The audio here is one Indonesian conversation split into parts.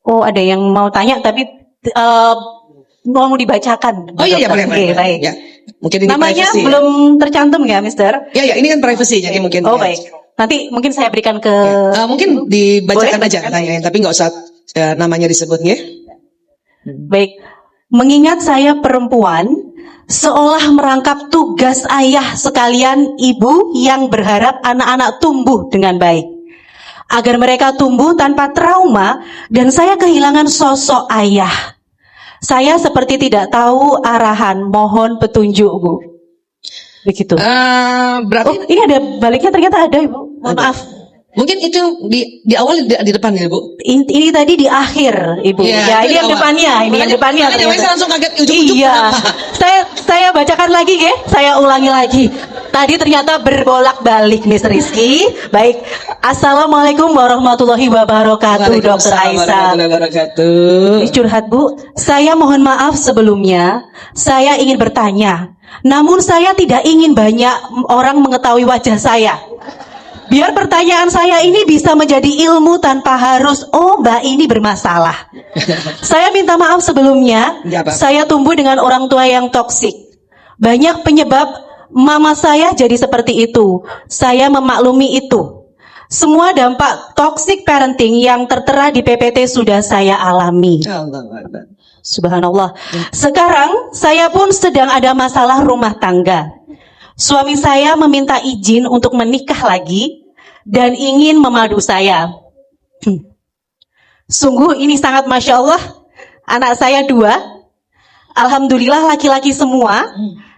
Oh, ada yang mau tanya tapi mau dibacakan. Oh iya, boleh. Baik. Ya. Mungkin ini namanya privacy, belum tercantum ya, Mister? Ya, ini kan privacy, jadi mungkin. Oh, baik. Nanti mungkin saya berikan ke... mungkin dibacakan Boleh? aja tanyain, tapi nggak usah namanya disebut ya. Baik. Mengingat saya perempuan, seolah merangkap tugas ayah sekalian ibu yang berharap anak-anak tumbuh dengan baik. Agar mereka tumbuh tanpa trauma dan saya kehilangan sosok ayah. Saya seperti tidak tahu arahan, mohon petunjuk, Bu. Begitu. Berarti Oh, ini ada baliknya ternyata ada, Ibu. Mohon maaf. mungkin itu di awal di depan ya, Bu. Ini tadi di akhir, Ibu. Ya, ini yang depannya, ini yang depannya. Saya langsung kaget ujung-ujung. Iya. Saya bacakan lagi, ya. Saya ulangi lagi. Tadi ternyata berbolak-balik, Miss Rizky. Baik. Assalamualaikum warahmatullahi wabarakatuh, Dr. Aisyah. Ini curhat, Bu. Saya mohon maaf sebelumnya. Saya ingin bertanya. Namun saya tidak ingin banyak orang mengetahui wajah saya. Biar pertanyaan saya ini bisa menjadi ilmu tanpa harus, oh Mbak ini bermasalah. Saya minta maaf sebelumnya, saya tumbuh dengan orang tua yang toksik. Banyak penyebab mama saya jadi seperti itu. Saya memaklumi itu. Semua dampak toxic parenting yang tertera di PPT sudah saya alami. Subhanallah. Sekarang saya pun sedang ada masalah rumah tangga. Suami saya meminta izin untuk menikah lagi dan ingin memadu saya. Sungguh ini sangat Masya Allah. Anak saya 2. Alhamdulillah laki-laki semua.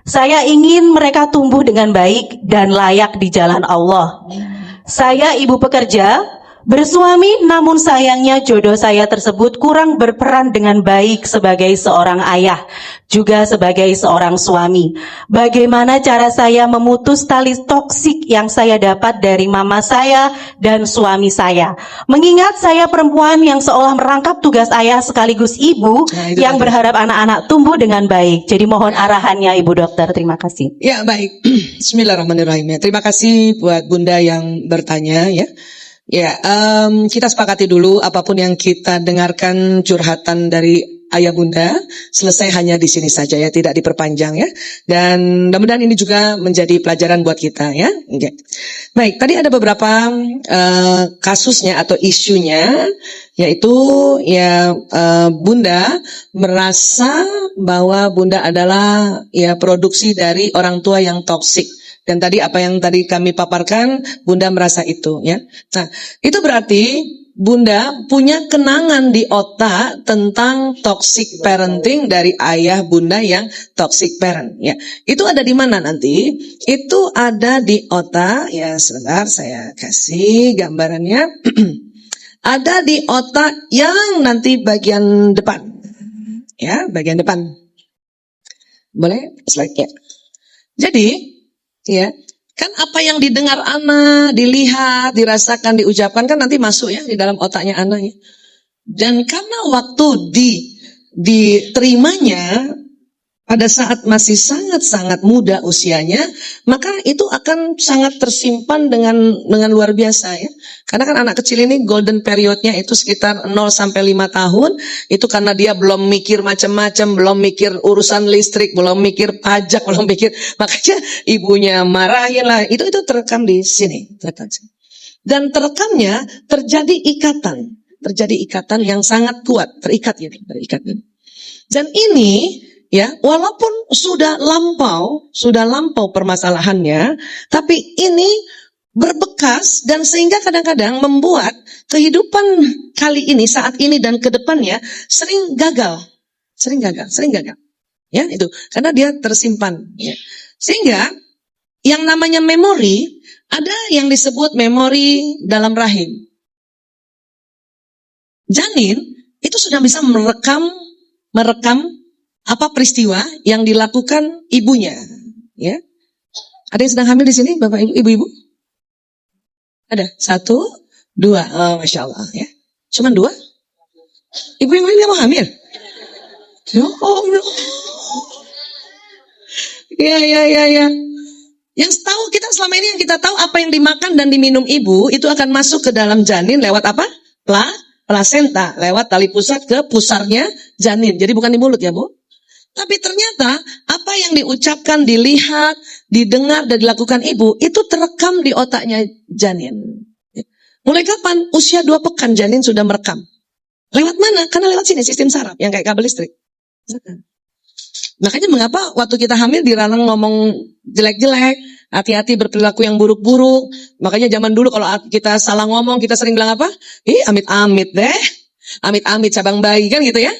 Saya ingin mereka tumbuh dengan baik dan layak di jalan Allah. Saya ibu pekerja, bersuami, namun sayangnya jodoh saya tersebut kurang berperan dengan baik sebagai seorang ayah, juga sebagai seorang suami. Bagaimana cara saya memutus tali toksik yang saya dapat dari mama saya dan suami saya? Mengingat saya perempuan yang seolah merangkap tugas ayah sekaligus ibu yang berharap anak-anak tumbuh dengan baik. Jadi mohon arahannya Ibu Dokter. Terima kasih. Ya, baik. Bismillahirrahmanirrahim. Terima kasih buat Bunda yang bertanya ya. Ya, kita sepakati dulu apapun yang kita dengarkan curhatan dari ayah bunda selesai hanya di sini saja ya, tidak diperpanjang ya. Dan mudah-mudahan ini juga menjadi pelajaran buat kita ya. Okay. Baik, tadi ada beberapa kasusnya atau isunya, yaitu ya bunda merasa bahwa bunda adalah ya produksi dari orang tua yang toksik. Dan tadi apa yang tadi kami paparkan, bunda merasa itu ya. Nah, itu berarti bunda punya kenangan di otak tentang toxic parenting dari ayah bunda yang toxic parent ya. Itu ada di mana nanti? Itu ada di otak ya, sebentar saya kasih gambarannya. Ada di otak yang nanti bagian depan. Ya, bagian depan. Boleh slide ya. Jadi ya, kan apa yang didengar anak, dilihat, dirasakan, diucapkan kan nanti masuk ya di dalam otaknya anak ya. Dan karena waktu diterimanya pada saat masih sangat-sangat muda usianya, maka itu akan sangat tersimpan dengan luar biasa ya. Karena kan anak kecil ini golden periodnya itu sekitar 0 sampai 5 tahun, itu karena dia belum mikir macam-macam, belum mikir urusan listrik, belum mikir pajak, belum mikir, makanya ibunya marahin lah, itu terekam di sini, terekam sini. Dan terekamnya terjadi ikatan yang sangat kuat, terikat. Dan ini ya, walaupun sudah lampau permasalahannya, tapi ini berbekas dan sehingga kadang-kadang membuat kehidupan kali ini, saat ini dan ke depannya sering gagal. Ya, itu karena dia tersimpan ya. Sehingga yang namanya memori, ada yang disebut memori dalam rahim. Janin itu sudah bisa merekam apa peristiwa yang dilakukan ibunya, ya. Ada yang sedang hamil di sini, Bapak Ibu, Ibu-ibu? Ada? 1, 2, oh, Masya Allah, ya. Cuman 2? Ibu yang lain mau hamil? Ya Allah. Ya. Yang tahu kita selama ini, yang kita tahu apa yang dimakan dan diminum ibu itu akan masuk ke dalam janin lewat apa? plasenta lewat tali pusat ke pusarnya janin. Jadi bukan di mulut ya Bu. Tapi ternyata apa yang diucapkan, dilihat, didengar dan dilakukan ibu itu terekam di otaknya janin. Mulai kapan? Usia 2 pekan janin sudah merekam. Lewat mana? Karena lewat sini sistem saraf yang kayak kabel listrik. Makanya mengapa waktu kita hamil dilarang ngomong jelek-jelek, hati-hati berperilaku yang buruk-buruk. Makanya zaman dulu kalau kita salah ngomong, kita sering bilang apa? Amit-amit deh. Amit-amit cabang bayi kan gitu ya.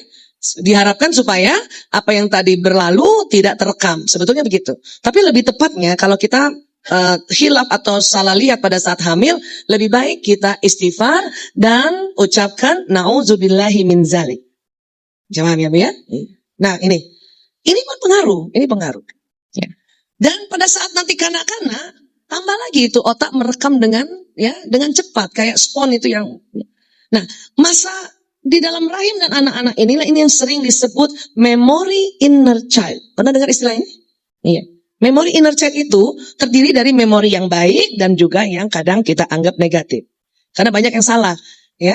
Diharapkan supaya apa yang tadi berlalu tidak terekam. Sebetulnya begitu. Tapi lebih tepatnya kalau kita hilaf atau salah lihat pada saat hamil, lebih baik kita istighfar dan ucapkan na'udzubillahi min zalik. Paham ya Bu ya? Nah ini berpengaruh, ini pengaruh. Ya. Dan pada saat nanti kanak-kanak, tambah lagi itu otak merekam dengan cepat kayak spon itu yang. Nah, masa di dalam rahim dan anak-anak inilah ini yang sering disebut memory inner child. Pernah dengar istilah ini? Iya. Memori inner child itu terdiri dari memori yang baik dan juga yang kadang kita anggap negatif. Karena banyak yang salah, ya.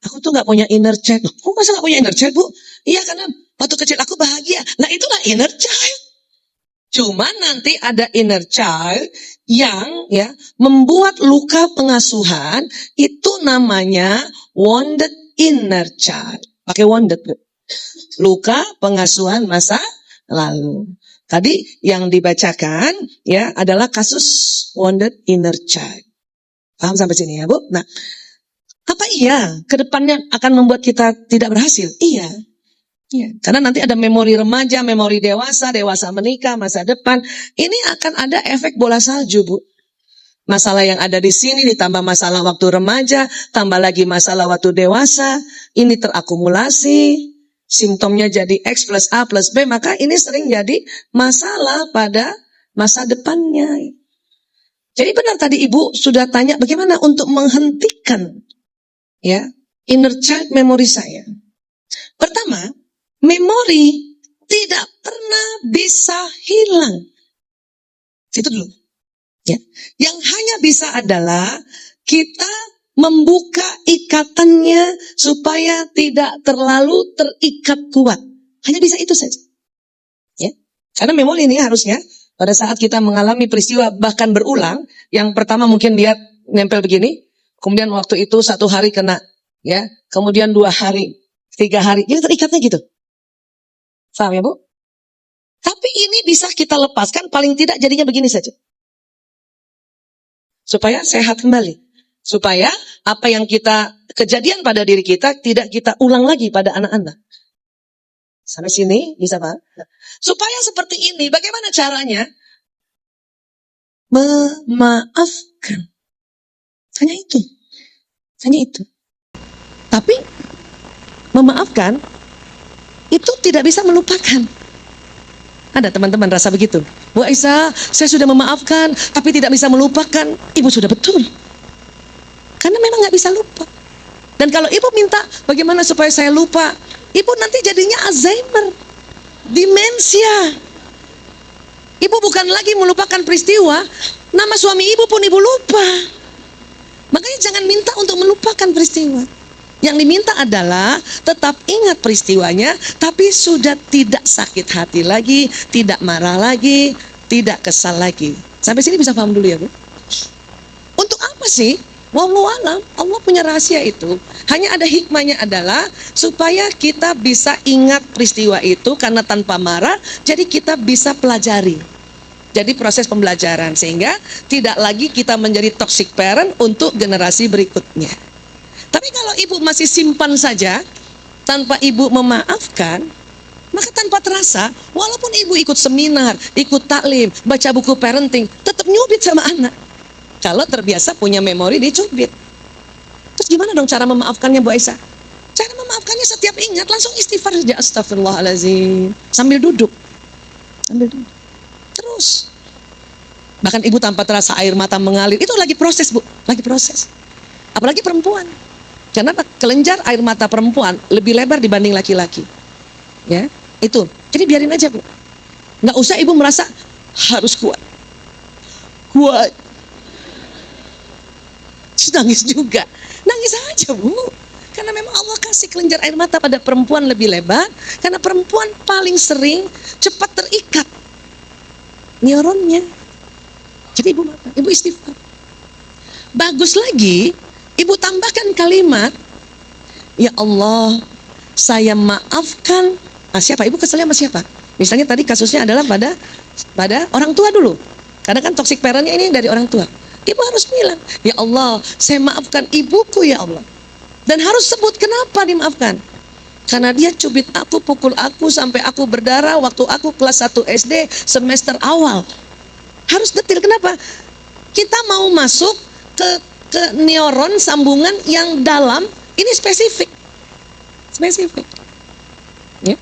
Aku tuh nggak punya inner child. Kok masa nggak punya inner child, Bu? Iya, karena waktu kecil aku bahagia. Nah, itulah inner child. Cuma nanti ada inner child yang membuat luka pengasuhan, itu namanya wounded inner child. Pakai wounded, Bu. Luka pengasuhan masa lalu. Tadi yang dibacakan adalah kasus wounded inner child. Paham sampai sini ya Bu? Nah, apa iya kedepannya akan membuat kita tidak berhasil? Iya. Karena nanti ada memori remaja, memori dewasa, dewasa menikah, masa depan. Ini akan ada efek bola salju Bu. Masalah yang ada di sini ditambah masalah waktu remaja, tambah lagi masalah waktu dewasa. Ini terakumulasi. Simptomnya jadi X plus A plus B, maka ini sering jadi masalah pada masa depannya. Jadi benar tadi Ibu sudah tanya bagaimana untuk menghentikan inner child memory saya. Pertama, memori tidak pernah bisa hilang. Itu dulu. Yang hanya bisa adalah kita membuka ikatannya supaya tidak terlalu terikat kuat. Hanya bisa itu saja. Karena memori ini harusnya pada saat kita mengalami peristiwa bahkan berulang, yang pertama mungkin dia nempel begini, kemudian waktu itu 1 hari kena, kemudian 2 hari, 3 hari, jadi terikatnya gitu. Paham ya Bu? Tapi ini bisa kita lepaskan, paling tidak jadinya begini saja. Supaya sehat kembali. Supaya apa yang kejadian pada diri kita tidak kita ulang lagi pada anak-anak. Sampai sini bisa Pak? Supaya seperti ini, bagaimana caranya? Memaafkan. Hanya itu. Tapi memaafkan itu tidak bisa melupakan. Ada teman-teman rasa begitu. Bu Aisyah, saya sudah memaafkan, tapi tidak bisa melupakan. Ibu sudah betul. Karena memang nggak bisa lupa. Dan kalau ibu minta bagaimana supaya saya lupa, ibu nanti jadinya Alzheimer, demensia. Ibu bukan lagi melupakan peristiwa, nama suami ibu pun ibu lupa. Makanya jangan minta untuk melupakan peristiwa. Yang diminta adalah tetap ingat peristiwanya, tapi sudah tidak sakit hati lagi, tidak marah lagi, tidak kesal lagi. Sampai sini bisa paham dulu ya Bu? Untuk apa sih? Wallahu alam, Allah punya rahasia itu. Hanya ada hikmahnya adalah supaya kita bisa ingat peristiwa itu karena tanpa marah, jadi kita bisa pelajari. Jadi proses pembelajaran sehingga tidak lagi kita menjadi toxic parent untuk generasi berikutnya. Tapi kalau ibu masih simpan saja tanpa ibu memaafkan, maka tanpa terasa, walaupun ibu ikut seminar, ikut taklim, baca buku parenting, tetap nyubit sama anak. Kalau terbiasa punya memori dicubit. Terus gimana dong cara memaafkannya Bu Aisyah? Cara memaafkannya setiap ingat langsung istighfar saja, astagfirullahaladzim, sambil duduk. Terus. Bahkan ibu tanpa terasa air mata mengalir, itu lagi proses Bu, lagi proses. Apalagi perempuan. Karena kelenjar air mata perempuan lebih lebar dibanding laki-laki. Ya, itu. Jadi biarin aja Bu. Nggak usah ibu merasa harus kuat. Terus nangis juga. Nangis aja Bu. Karena memang Allah kasih kelenjar air mata pada perempuan lebih lebar, karena perempuan paling sering cepat terikat neuronnya. Jadi ibu maafkan, ibu istighfar. Bagus lagi, ibu tambahkan kalimat, ya Allah, saya maafkan. Nah, siapa? Ibu keselnya sama siapa? Misalnya tadi kasusnya adalah pada orang tua dulu. Karena kan toxic parentnya ini dari orang tua. Ibu harus bilang, ya Allah, saya maafkan ibuku ya Allah. Dan harus sebut kenapa dimaafkan. Karena dia cubit aku, pukul aku, sampai aku berdarah waktu aku kelas 1 SD semester awal. Harus detail, kenapa? Kita mau masuk ke neuron sambungan yang dalam, ini spesifik. Spesifik. Ya.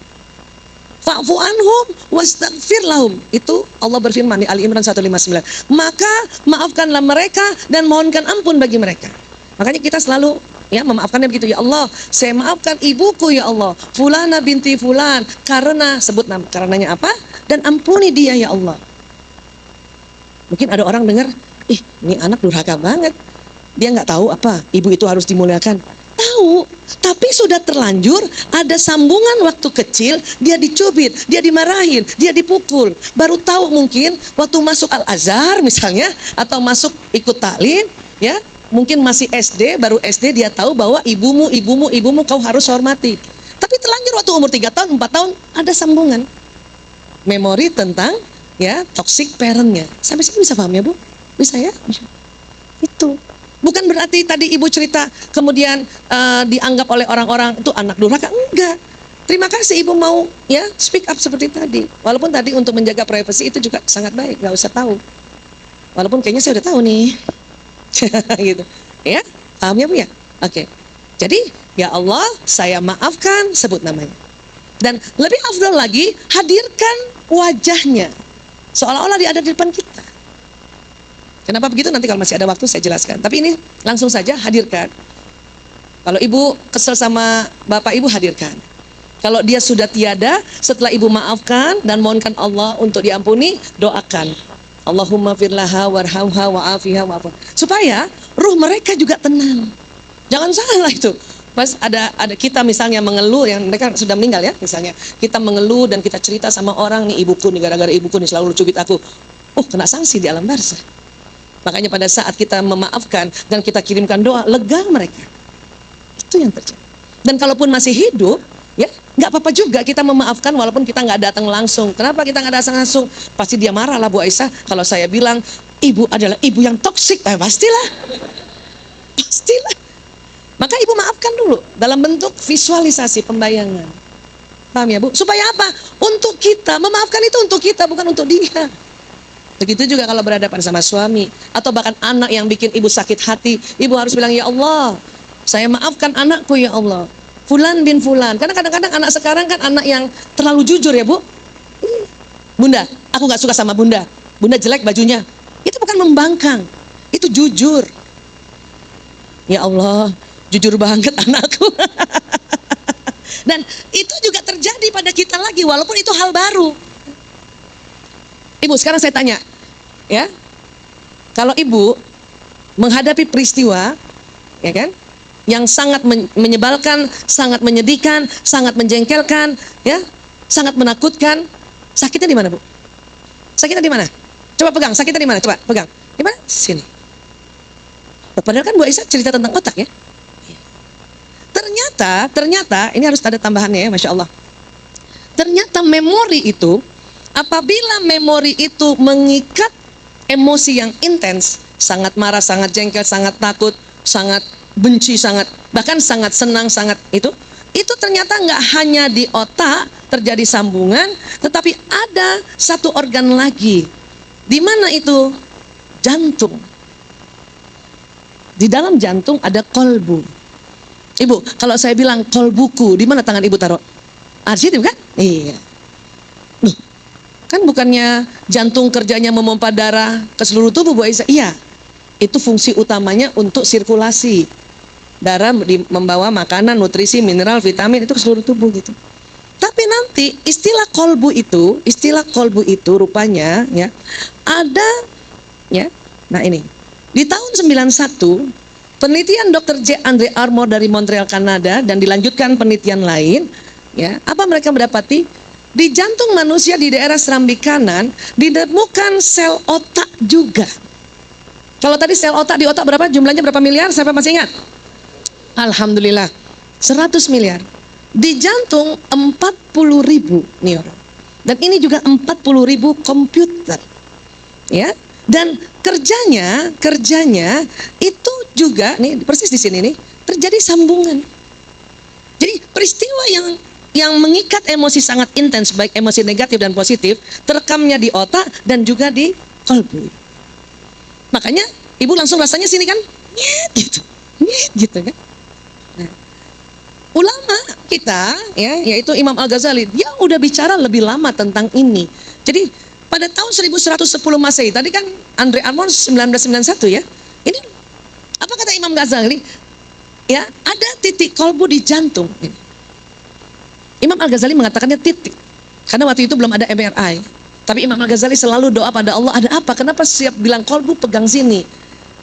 Fa'fu anhum wastaghfir lahum. Itu Allah berfirman di Ali Imran 159. Maka maafkanlah mereka dan mohonkan ampun bagi mereka. Makanya kita selalu ya memaafkannya begitu. Ya Allah, saya maafkan ibuku ya Allah, Fulana binti Fulan, karena sebut nama, karenanya apa? Dan ampuni dia ya Allah. Mungkin ada orang dengar, ini anak durhaka banget. Dia nggak tahu apa ibu itu harus dimuliakan. Tahu, tapi sudah terlanjur ada sambungan waktu kecil, dia dicubit, dia dimarahin, dia dipukul. Baru tahu mungkin waktu masuk Al-Azhar misalnya, atau masuk ikut taklim, ya, mungkin masih SD, baru SD dia tahu bahwa ibumu kau harus hormati. Tapi terlanjur waktu umur 3 tahun, 4 tahun, ada sambungan memori tentang ya toxic parentnya. Sampai sini bisa paham ya Bu? Bisa ya? Itu. Bukan berarti tadi ibu cerita kemudian dianggap oleh orang-orang itu anak durhaka, enggak. Terima kasih ibu mau ya speak up seperti tadi. Walaupun tadi untuk menjaga privasi itu juga sangat baik, nggak usah tahu. Walaupun kayaknya saya udah tahu nih, gitu. Ya, paham ya Bu ya? Oke. Jadi ya Allah, saya maafkan, sebut namanya. Dan lebih afdal lagi, hadirkan wajahnya, seolah-olah dia ada di depan kita. Kenapa begitu? Nanti kalau masih ada waktu saya jelaskan. Tapi ini langsung saja hadirkan. Kalau ibu kesel sama bapak ibu, hadirkan. Kalau dia sudah tiada, setelah ibu maafkan dan mohonkan Allah untuk diampuni, doakan. Allahumma firlaha warhamha wa'afiha wa'afun. Supaya ruh mereka juga tenang. Jangan salah itu. Pas ada kita misalnya mengeluh, yang mereka sudah meninggal ya, misalnya kita mengeluh dan kita cerita sama orang, nih ibuku nih, gara-gara ibuku nih selalu cubit aku. Kena sanksi di alam barzah. Makanya pada saat kita memaafkan dan kita kirimkan doa, lega mereka. Itu yang terjadi. Dan kalaupun masih hidup, ya nggak apa-apa juga kita memaafkan walaupun kita nggak datang langsung. Kenapa kita nggak datang langsung? Pasti dia marah lah Bu Aisyah kalau saya bilang ibu adalah ibu yang toksik. Pastilah. Maka ibu maafkan dulu dalam bentuk visualisasi, pembayangan. Paham ya Bu? Supaya apa? Untuk kita, memaafkan itu untuk kita, bukan untuk dia. Begitu juga kalau berhadapan sama suami atau bahkan anak yang bikin ibu sakit hati, ibu harus bilang, ya Allah, saya maafkan anakku ya Allah, Fulan bin Fulan. Karena kadang-kadang anak sekarang kan anak yang terlalu jujur ya Bu. Bunda, aku gak suka sama Bunda, Bunda jelek bajunya. Itu bukan membangkang, itu jujur. Ya Allah, jujur banget anakku. Dan itu juga terjadi pada kita lagi, walaupun itu hal baru. Ibu, sekarang saya tanya, ya, kalau ibu menghadapi peristiwa, ya kan, yang sangat menyebalkan, sangat menyedihkan, sangat menjengkelkan, ya, sangat menakutkan, sakitnya di mana Bu? Sakitnya di mana? Coba pegang, sakitnya di mana? Coba pegang. Di mana? Sini. Padahal kan Bu Aisyah cerita tentang otak ya. Ternyata ini harus ada tambahannya ya, Masya Allah. Ternyata memori itu, apabila memori itu mengikat emosi yang intens, sangat marah, sangat jengkel, sangat takut, sangat benci, bahkan sangat senang, itu ternyata nggak hanya di otak terjadi sambungan, tetapi ada satu organ lagi. Di mana itu? Jantung. Di dalam jantung ada kolbu. Ibu, kalau saya bilang kolbuku, di mana tangan ibu taruh? Situ kan? Iya. Kan bukannya jantung kerjanya memompa darah ke seluruh tubuh Bu Aisyah? Iya, itu fungsi utamanya untuk sirkulasi. Darah membawa makanan, nutrisi, mineral, vitamin itu ke seluruh tubuh gitu. Tapi nanti istilah kolbu itu rupanya ya ada ya. Nah ini di tahun 91 penelitian Dr. J. Andre Armour dari Montreal, Kanada, dan dilanjutkan penelitian lain, ya, apa mereka mendapati? Di jantung manusia di daerah serambi kanan ditemukan sel otak juga. Kalau tadi sel otak di otak berapa? Jumlahnya berapa miliar? Siapa masih ingat? Alhamdulillah, 100 miliar. Di jantung 40.000 neuron. Dan ini juga 40.000 komputer. Ya. Dan kerjanya itu juga nih persis di sini nih terjadi sambungan. Jadi peristiwa yang mengikat emosi sangat intens, baik emosi negatif dan positif, terekamnya di otak dan juga di kalbu. Makanya ibu langsung rasanya sini kan, gitu kan. Nah, ulama kita, ya, yaitu Imam Al-Ghazali, dia udah bicara lebih lama tentang ini. Jadi pada tahun 1110 Masehi, tadi kan Andre Armour 1991 ya. Ini apa kata Imam Ghazali? Ya, ada titik kalbu di jantung. Imam Al-Ghazali mengatakannya titik, karena waktu itu belum ada MRI. Tapi Imam Al-Ghazali selalu doa pada Allah, ada apa? Kenapa siap bilang kalbu pegang sini?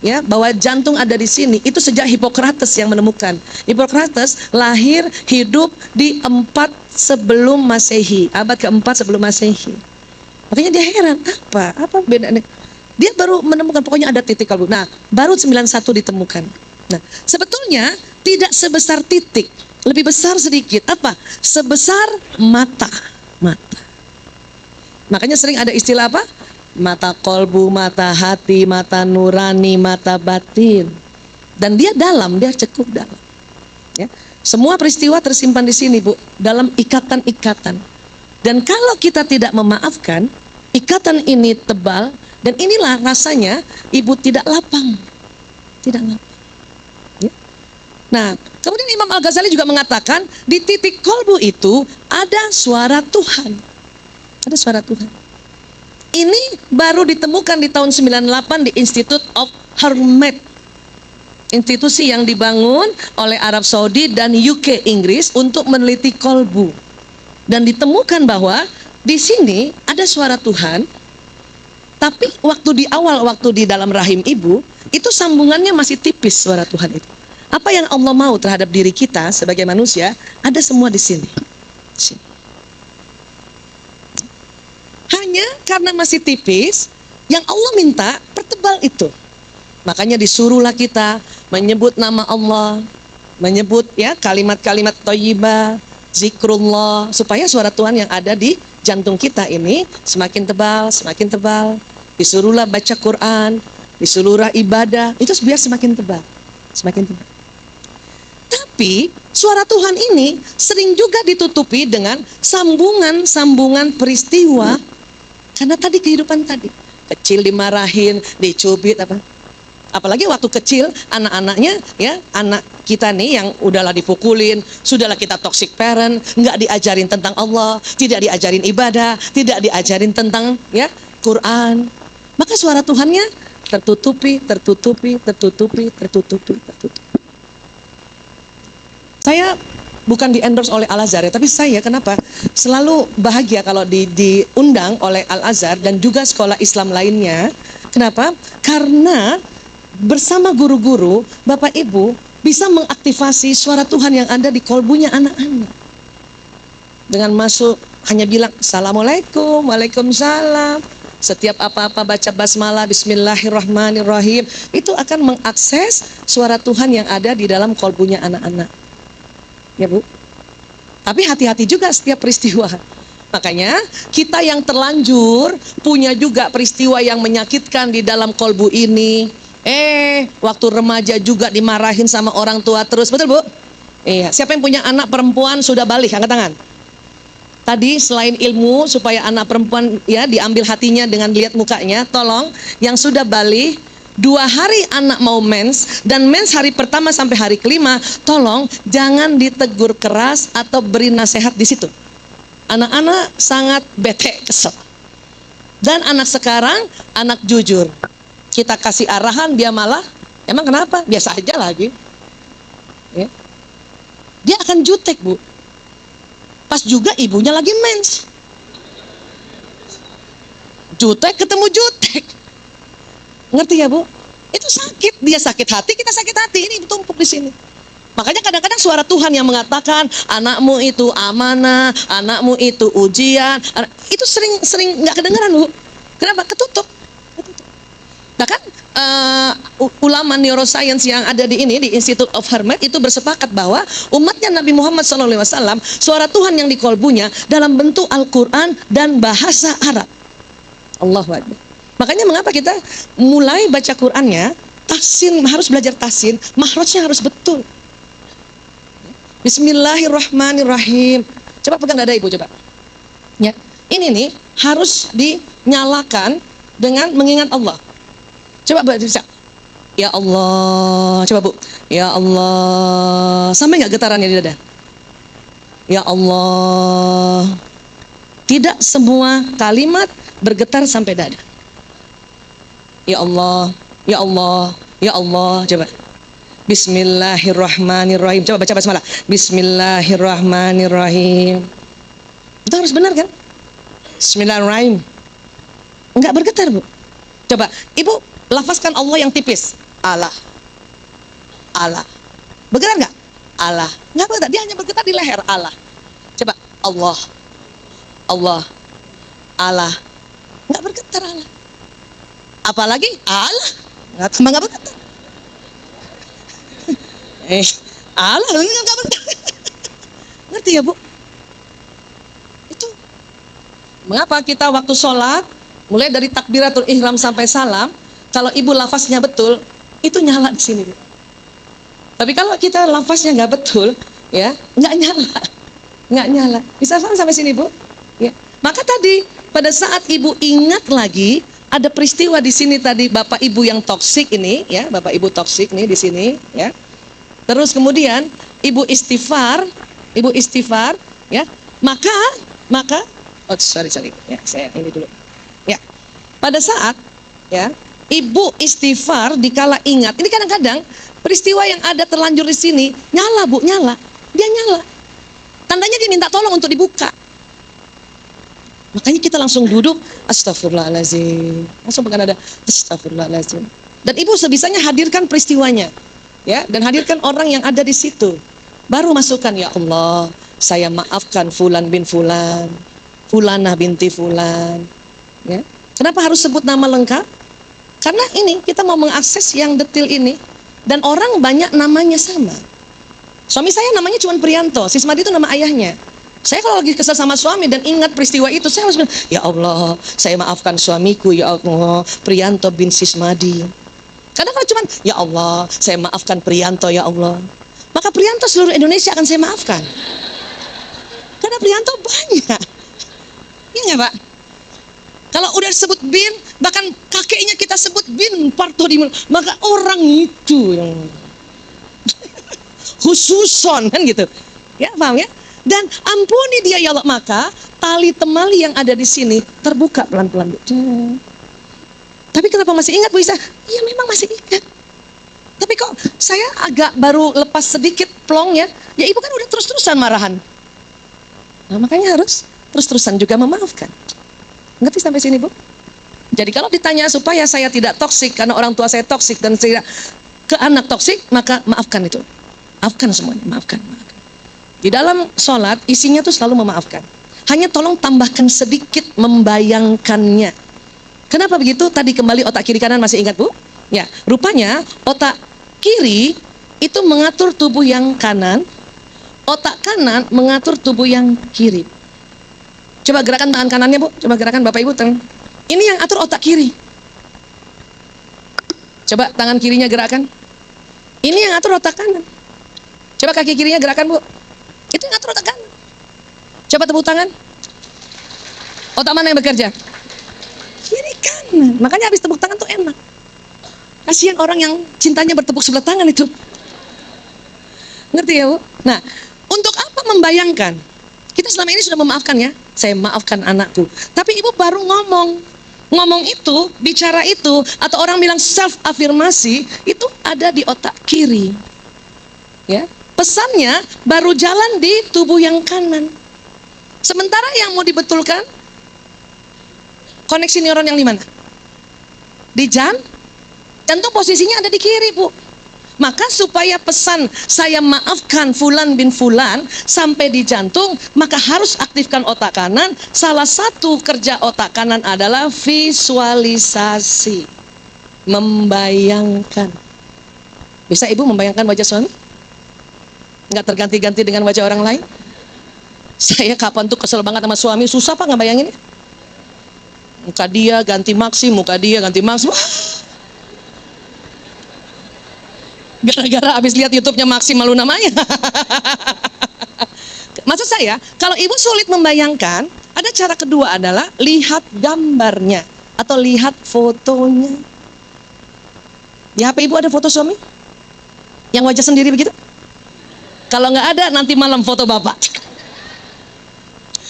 Ya, bahwa jantung ada di sini. Itu sejak Hippocrates yang menemukan. Hippocrates lahir hidup di 4 sebelum Masehi, abad ke-4 sebelum Masehi. Makanya dia heran, apa bedanya? Dia baru menemukan, pokoknya ada titik kalbu. Nah, baru 91 ditemukan. Nah, sebetulnya tidak sebesar titik, lebih besar sedikit. Apa? Sebesar mata. Makanya sering ada istilah apa? Mata kolbu, mata hati, mata nurani, mata batin. Dan dia dalam, dia cukup dalam. Ya. Semua peristiwa tersimpan di sini, Bu, dalam ikatan-ikatan. Dan kalau kita tidak memaafkan, ikatan ini tebal, dan inilah rasanya ibu tidak lapang. Tidak lapang. Ya. Nah, kemudian Imam Al-Ghazali juga mengatakan, di titik kolbu itu ada suara Tuhan. Ada suara Tuhan. Ini baru ditemukan di tahun 98 di Institute of Hermet. Institusi yang dibangun oleh Arab Saudi dan UK Inggris untuk meneliti kolbu. Dan ditemukan bahwa di sini ada suara Tuhan, tapi waktu di awal, waktu di dalam rahim ibu, itu sambungannya masih tipis suara Tuhan itu. Apa yang Allah mau terhadap diri kita sebagai manusia, ada semua di sini. Hanya karena masih tipis, yang Allah minta pertebal itu. Makanya disuruhlah kita menyebut nama Allah, menyebut ya kalimat-kalimat thayyibah, zikrullah, supaya suara Tuhan yang ada di jantung kita ini semakin tebal, semakin tebal. Disuruhlah baca Quran, disuruhlah ibadah, itu biar semakin tebal, semakin tebal. Tapi suara Tuhan ini sering juga ditutupi dengan sambungan-sambungan peristiwa. Karena tadi kehidupan tadi, kecil dimarahin, dicubit apa. Apalagi waktu kecil anak-anaknya, ya, anak kita nih yang udahlah dipukulin, sudahlah kita toxic parent, nggak diajarin tentang Allah, tidak diajarin ibadah, tidak diajarin tentang ya Quran. Maka suara Tuhannya tertutupi. Saya bukan di-endorse oleh Al-Azhar ya, tapi saya kenapa selalu bahagia kalau diundang oleh Al-Azhar dan juga sekolah Islam lainnya. Kenapa? Karena bersama guru-guru, Bapak Ibu bisa mengaktifasi suara Tuhan yang ada di kolbunya anak-anak. Dengan masuk hanya bilang Assalamualaikum, Waalaikumsalam. Setiap apa-apa baca basmalah, Bismillahirrahmanirrahim, itu akan mengakses suara Tuhan yang ada di dalam kolbunya anak-anak. Ya Bu. Tapi hati-hati juga setiap peristiwa. Makanya kita yang terlanjur punya juga peristiwa yang menyakitkan di dalam kolbu ini. Waktu remaja juga dimarahin sama orang tua terus, betul Bu? Iya. Siapa yang punya anak perempuan sudah balik, angkat tangan. Tadi selain ilmu supaya anak perempuan ya diambil hatinya dengan lihat mukanya, tolong yang sudah balik 2 hari anak mau mens dan mens hari pertama sampai hari kelima, tolong jangan ditegur keras atau beri nasihat di situ. Anak-anak sangat bete, kesel. Dan anak sekarang anak jujur. Kita kasih arahan, dia malah, emang kenapa? Biasa aja lagi. Ya. Dia akan jutek, Bu. Pas juga ibunya lagi mens. Jutek ketemu jutek. Ngerti ya, Bu? Itu sakit, dia sakit hati, kita sakit hati, ini bertumpuk di sini. Makanya kadang-kadang suara Tuhan yang mengatakan anakmu itu amanah, anakmu itu ujian, itu sering nggak kedengaran loh. Kenapa? Ketutup. Bahkan ulama neuroscience yang ada di Institute of Hermet itu bersepakat bahwa umatnya Nabi Muhammad SAW suara Tuhan yang di kolbunya dalam bentuk Al-Quran dan bahasa Arab. Allahu Akbar. Makanya mengapa kita mulai baca Qurannya, tahsin, harus belajar tahsin, makhrajnya harus betul. Bismillahirrahmanirrahim. Coba pegang dada ibu, coba. Ya, ini nih harus dinyalakan dengan mengingat Allah. Coba bisa. Ya Allah, coba bu. Ya Allah, sampai nggak getarannya di dada? Ya Allah. Tidak semua kalimat bergetar sampai dada. Ya Allah, ya Allah, ya Allah. Coba. Bismillahirrahmanirrahim. Coba baca basmalah. Bismillahirrahmanirrahim. Itu harus benar kan? Bismillahirrahmanirrahim. Enggak bergetar bu. Coba ibu lafazkan Allah yang tipis. Allah. Allah. Bergetar enggak? Allah. Enggak bergetar. Dia hanya bergetar di leher. Allah. Coba Allah. Allah. Allah. Enggak bergetar Allah. Apalagi Allah. Enggak bergetar. Allah enggak benar. Ngerti ya bu? Itu mengapa kita waktu sholat mulai dari takbiratul ihram sampai salam, kalau ibu lafaznya betul itu nyala di sini bu. Tapi kalau kita lafaznya nggak betul, ya nggak nyala. Bisa paham sampai sini bu? Ya. Maka tadi pada saat ibu ingat lagi ada peristiwa di sini tadi bapak ibu yang toksik ini, ya bapak ibu toksik nih di sini, ya. Terus kemudian ibu istighfar, ya, maka, oh sorry, ya saya ini dulu, ya, pada saat, ya, ibu istighfar dikala ingat, ini kadang-kadang peristiwa yang ada terlanjur di sini nyala bu, dia nyala, tandanya dia minta tolong untuk dibuka, makanya kita langsung duduk, astagfirullahaladzim, langsung pegang dada, astagfirullahaladzim, dan ibu sebisanya hadirkan peristiwanya. Ya, dan hadirkan orang yang ada di situ. Baru masukkan, ya Allah, saya maafkan Fulan bin Fulan, Fulanah binti Fulan. Ya. Kenapa harus sebut nama lengkap? Karena ini kita mau mengakses yang detail ini, dan orang banyak namanya sama. Suami saya namanya cuma Prianto, Sismadi itu nama ayahnya. Saya kalau lagi kesal sama suami dan ingat peristiwa itu, saya harus bilang, ya Allah, saya maafkan suamiku, ya Allah, Prianto bin Sismadi. Karena kalau cuma, ya Allah, saya maafkan Prianto, ya Allah, maka Prianto seluruh Indonesia akan saya maafkan. Karena Prianto banyak. Iya nggak Pak? Kalau udah sebut bin, bahkan kakeknya kita sebut bin Parto di maka orang itu yang khususon kan gitu. Ya paham ya? Dan ampuni dia ya Allah, maka tali temali yang ada di sini terbuka pelan-pelan. Tapi kenapa masih ingat Bu Isa? Iya memang masih ingat. Tapi kok saya agak baru lepas sedikit plongnya. Ya ibu kan udah terus-terusan marahan. Nah makanya harus terus-terusan juga memaafkan. Ngerti sampai sini Bu? Jadi kalau ditanya supaya saya tidak toksik karena orang tua saya toksik dan saya ke anak toksik, maka maafkan itu. Maafkan semuanya, maafkan. Di dalam sholat isinya tuh selalu memaafkan. Hanya tolong tambahkan sedikit membayangkannya. Kenapa begitu? Tadi kembali otak kiri kanan masih ingat Bu? Ya, rupanya otak kiri itu mengatur tubuh yang kanan, otak kanan mengatur tubuh yang kiri. Coba gerakan tangan kanannya Bu, coba gerakan Bapak Ibu tangan. Ini yang atur otak kiri. Coba tangan kirinya gerakan. Ini yang atur otak kanan. Coba kaki kirinya gerakan Bu. Itu yang atur otak kanan. Coba tepuk tangan. Otak mana yang bekerja? Kiri kanan. Makanya habis tepuk tangan tuh enak. Kasihan orang yang cintanya bertepuk sebelah tangan itu. Ngerti ya Bu? Nah, untuk apa membayangkan? Kita selama ini sudah memaafkan ya. Saya maafkan anakku. Tapi ibu baru ngomong itu, bicara itu, atau orang bilang self afirmasi itu ada di otak kiri. Ya, pesannya baru jalan di tubuh yang kanan. Sementara yang mau dibetulkan koneksi neuron yang di mana? Di Jantung posisinya ada di kiri, Bu. Maka supaya pesan saya maafkan Fulan bin Fulan sampai di jantung, maka harus aktifkan otak kanan. Salah satu kerja otak kanan adalah visualisasi, membayangkan. Bisa Ibu membayangkan wajah suami? Nggak terganti-ganti dengan wajah orang lain? Saya kapan tuh kesel banget sama suami, susah Pak ngebayangin. Muka dia ganti Maxim, muka dia ganti Maxim. Gara-gara abis lihat YouTube-nya Maxim malu namanya. Maksud saya, kalau ibu sulit membayangkan, ada cara kedua adalah lihat gambarnya atau lihat fotonya. Di HP ibu ada foto suami? Yang wajah sendiri begitu? Kalau nggak ada, nanti malam foto bapak.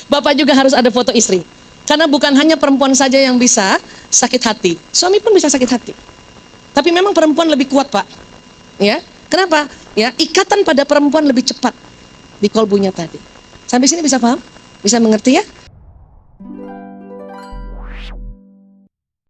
Bapak juga harus ada foto istri. Karena bukan hanya perempuan saja yang bisa sakit hati, suami pun bisa sakit hati. Tapi memang perempuan lebih kuat, Pak. Ya, kenapa? Ya, ikatan pada perempuan lebih cepat di kolbunya tadi. Sampai sini bisa paham? Bisa mengerti ya?